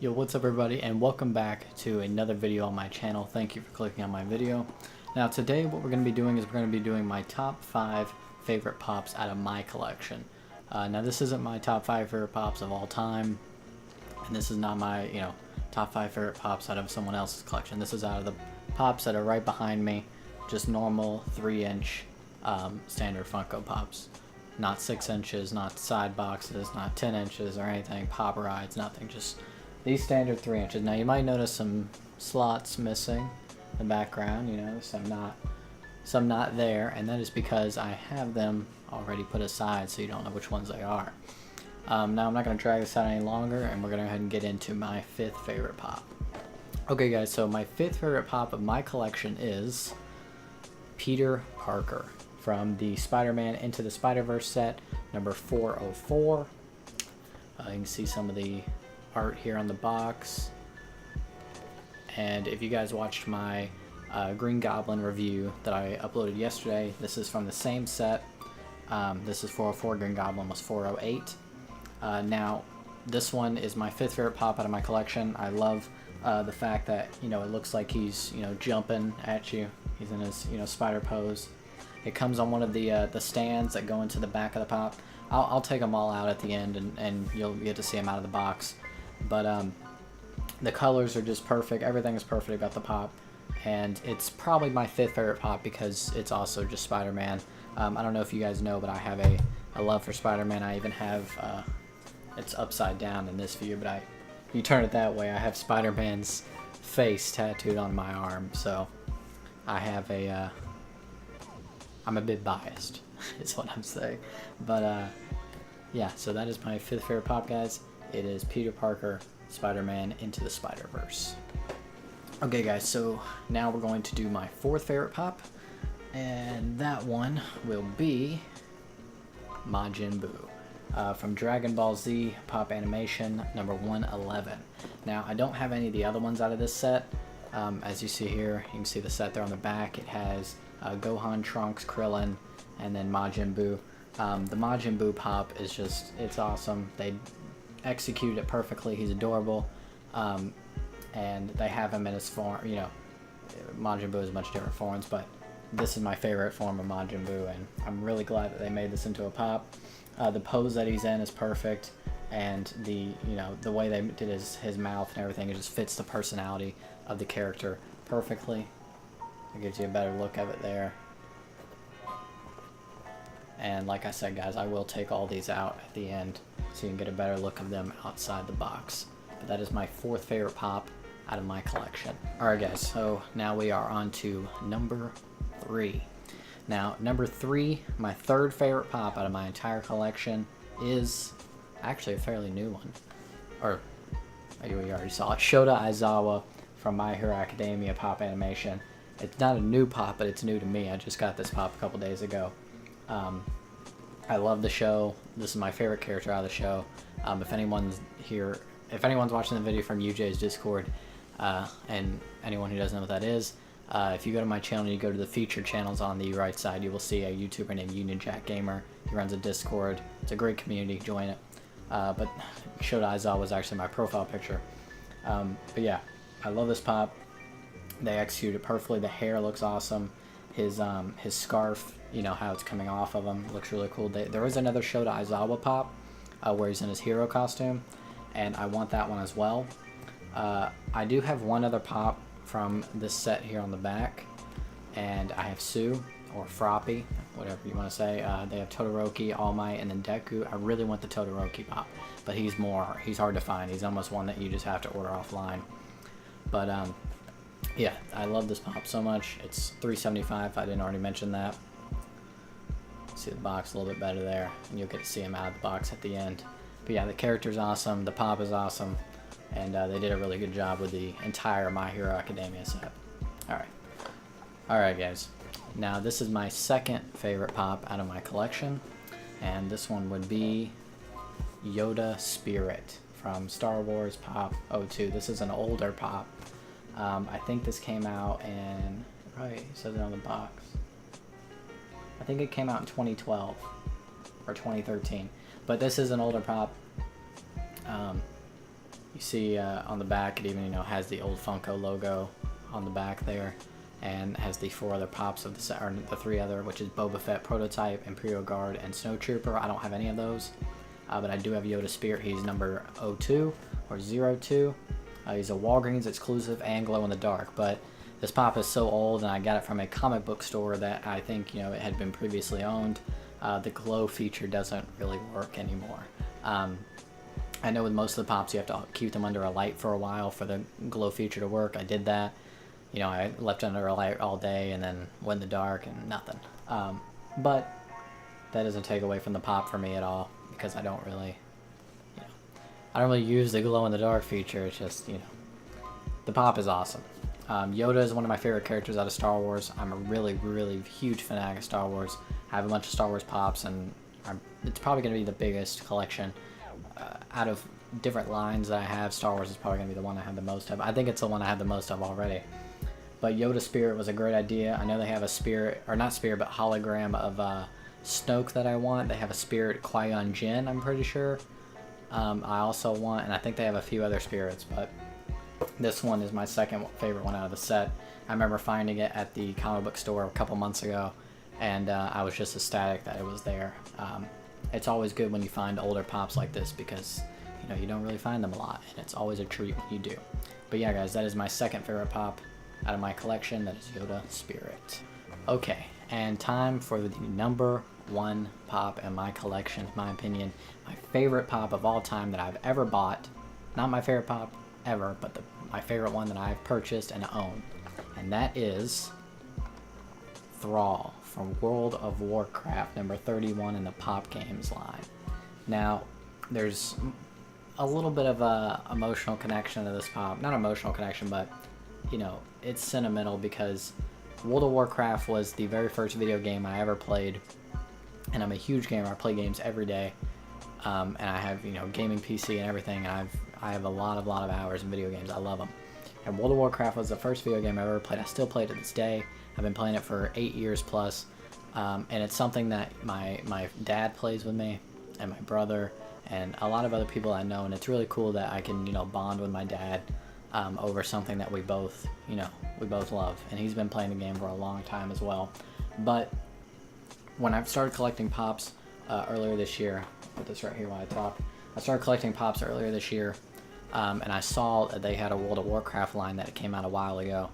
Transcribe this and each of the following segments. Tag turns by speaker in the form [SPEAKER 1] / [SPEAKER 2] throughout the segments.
[SPEAKER 1] Yo, what's up everybody, and welcome back to another video on my channel. Thank you for clicking on my video. Now today what we're going to be doing is we're going to be doing my top 5 favorite pops out of my collection. Now this isn't my top 5 favorite pops of all time, and this is not my, top 5 favorite pops out of someone else's collection. This is out of the pops that are right behind me, just normal 3-inch standard Funko Pops. Not 6 inches, not side boxes, not 10 inches or anything, pop rides, nothing, just these standard 3 inches. Now you might notice some slots missing in the background, some not there, and that is because I have them already put aside so you don't know which ones they are. Now I'm not going to drag this out any longer, and we're going to go ahead and get into my 5th favorite pop. Okay guys, so my 5th favorite pop of my collection is Peter Parker from the Spider-Man Into the Spider-Verse set, number 404. You can see some of the art here on the box, and if you guys watched my Green Goblin review that I uploaded yesterday, this is from the same set. This is 404, Green Goblin was 408. Now this one is my 5th favorite pop out of my collection. I love the fact that it looks like he's jumping at you. He's in his spider pose. It comes on one of the stands that go into the back of the pop. I'll take them all out at the end, and you'll get to see them out of the box. But the colors are just perfect. Everything is perfect about the pop, and it's probably my 5th favorite pop because it's also just Spider-Man. I don't know if you guys know, but I have a love for Spider-Man. I even have it's upside down in this view, but if you turn it that way, I have Spider-Man's face tattooed on my arm. So I have I'm a bit biased is what I'm saying. But yeah, so that is my 5th favorite pop, guys. It is Peter Parker, Spider-Man Into the Spider-Verse. Okay guys, so now we're going to do my 4th favorite pop, and that one will be Majin Buu from Dragon Ball Z Pop Animation number 111. Now I don't have any of the other ones out of this set. As you see here, you can see the set there on the back. It has Gohan, Trunks, Krillin, and then Majin Buu. The Majin Buu pop is it's awesome. They execute it perfectly. He's adorable, and they have him in his form. Majin Buu is much different forms, but this is my favorite form of Majin Buu, and I'm really glad that they made this into a pop. The pose that he's in is perfect, and the way they did his mouth and everything, it just fits the personality of the character perfectly. It gives you a better look of it there. And like I said, guys, I will take all these out at the end so you can get a better look of them outside the box. But that is my 4th favorite pop out of my collection. Alright guys, so now we are on to number 3. Now, number 3, my 3rd favorite pop out of my entire collection is actually a fairly new one. Or, we already saw it. Shota Aizawa from My Hero Academia Pop Animation. It's not a new pop, but it's new to me. I just got this pop a couple days ago. I love the show. This is my favorite character out of the show. If anyone's watching the video from UJ's Discord, and anyone who doesn't know what that is, if you go to my channel, you go to the featured channels on the right side, you will see a YouTuber named Union Jack Gamer. He runs a Discord. It's a great community. Join it. But Shota Aizawa was actually my profile picture. But yeah, I love this pop. They execute it perfectly. The hair looks awesome. His scarf, how it's coming off of him, looks really cool. There is another Shota Aizawa pop where he's in his hero costume, and I want that one as well. I do have one other pop from this set here on the back, and I have Sue, or Froppy, whatever you want to say. They have Todoroki, All Might, and then Deku. I really want the Todoroki pop, but he's hard to find. He's almost one that you just have to order offline. But yeah, I love this pop so much. It's $3.75. I didn't already mention that. See the box a little bit better there, and you'll get to see him out of the box at the end. But yeah, the character's awesome, the pop is awesome, and they did a really good job with the entire My Hero Academia set. Alright guys, now this is my 2nd favorite pop out of my collection, and this one would be Yoda Spirit from Star Wars Pop 02. This is an older pop. I think this came out in, it says it on the box. I think it came out in 2012 or 2013, but this is an older pop. You see on the back, it even has the old Funko logo on the back there, and has the 4 other pops of the set, or the 3 other, which is Boba Fett Prototype, Imperial Guard, and Snowtrooper. I don't have any of those, but I do have Yoda Spirit. He's number 02 or 02. He's a Walgreens exclusive and glow in the dark, but this pop is so old, and I got it from a comic book store that I think it had been previously owned. The glow feature doesn't really work anymore. I know with most of the pops you have to keep them under a light for a while for the glow feature to work. I did that. I left under a light all day and then went in the dark and nothing. But that doesn't take away from the pop for me at all, because I don't really, I don't really use the glow in the dark feature. It's just, the pop is awesome. Yoda is one of my favorite characters out of Star Wars. I'm a really, really huge fanatic of Star Wars. I have a bunch of Star Wars pops, and it's probably going to be the biggest collection. Out of different lines that I have, Star Wars is probably going to be the one I have the most of. I think it's the one I have the most of already. But Yoda Spirit was a great idea. I know they have a spirit, or not spirit, but hologram of Snoke that I want. They have a spirit Qui-Gon Jinn, I'm pretty sure. I also want, and I think they have a few other spirits, but this one is my second favorite one out of the set. I remember finding it at the comic book store a couple months ago, and I was just ecstatic that it was there. It's always good when you find older pops like this, because you don't really find them a lot, and it's always a treat when you do. But yeah, guys, that is my second favorite pop out of my collection. That is Yoda Spirit. Okay, and time for the number 1 pop in my collection, in my opinion. My favorite pop of all time that I've ever bought. Not my favorite pop ever, but my favorite one that I've purchased and own. And that is Thrall from World of Warcraft, number 31 in the Pop Games line. Now, there's a little bit of a emotional connection to this pop. Not emotional connection, but it's sentimental, because World of Warcraft was the very first video game I ever played, and I'm a huge gamer. I play games every day, and I have gaming PC and everything, and I have a lot of hours in video games. I love them, and World of Warcraft was the first video game I ever played. I still play it to this day. I've been playing it for 8 years plus, and it's something that my dad plays with me, and my brother, and a lot of other people I know, and it's really cool that I can bond with my dad over something that we both love. And he's been playing the game for a long time as well. But when I started collecting pops earlier this year, I'll put this right here while I talk. I started collecting pops earlier this year, and I saw that they had a World of Warcraft line that came out a while ago.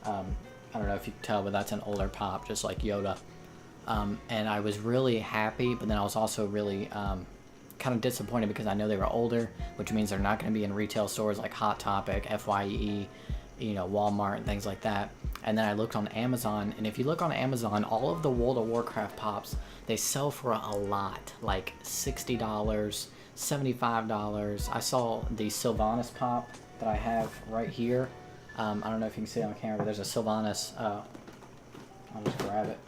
[SPEAKER 1] I don't know if you can tell, but that's an older pop, just like Yoda. And I was really happy, but then I was also really kind of disappointed, because I know they were older, which means they're not going to be in retail stores like Hot Topic, FYE, Walmart, and things like that. And then I looked on Amazon, and if you look on Amazon, all of the World of Warcraft pops, they sell for a lot, like $60, $75. I saw the Sylvanas pop that I have right here. I don't know if you can see it on camera, but there's a Sylvanas. I'll just grab it.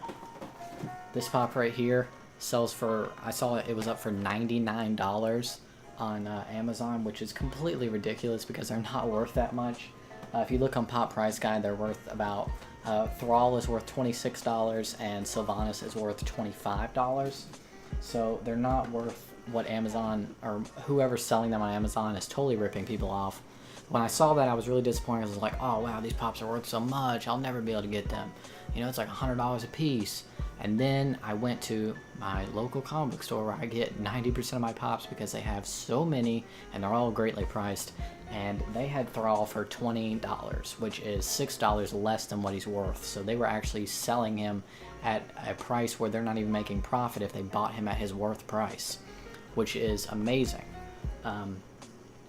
[SPEAKER 1] This pop right here sells for, I saw it was up for $99 on Amazon, which is completely ridiculous, because they're not worth that much. If you look on Pop Price Guide, they're worth about, Thrall is worth $26, and Sylvanas is worth $25. So they're not worth what Amazon, or whoever's selling them on Amazon, is totally ripping people off. When I saw that, I was really disappointed. I was like, oh wow, these pops are worth so much, I'll never be able to get them. It's like $100 a piece. And then I went to my local comic book store, where I get 90% of my pops, because they have so many and they're all greatly priced. And they had Thrall for $20, which is $6 less than what he's worth. So they were actually selling him at a price where they're not even making profit if they bought him at his worth price, which is amazing.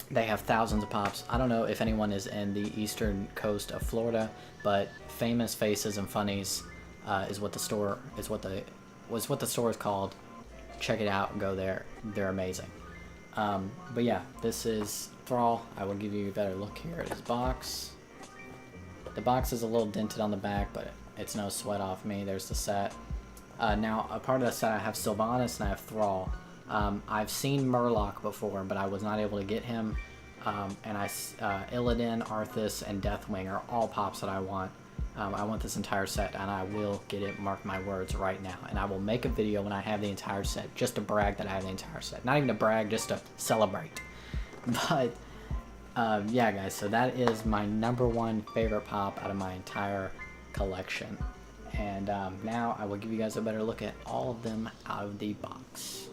[SPEAKER 1] They have thousands of pops. I don't know if anyone is in the eastern coast of Florida, but Famous Faces and Funnies is what the store is called. Check it out and go there. They're amazing. But yeah, this is Thrall. I will give you a better look here at his box. The box is a little dented on the back, but it's no sweat off me. There's the set. Now, a part of the set, I have Sylvanas and I have Thrall. I've seen Murloc before, but I was not able to get him. And Illidan, Arthas, and Deathwing are all pops that I want. I want this entire set, and I will get it, mark my words, right now. And I will make a video when I have the entire set, just to brag that I have the entire set. Not even to brag, just to celebrate. But Yeah, guys, so that is my #1 favorite pop out of my entire collection. And now I will give you guys a better look at all of them out of the box.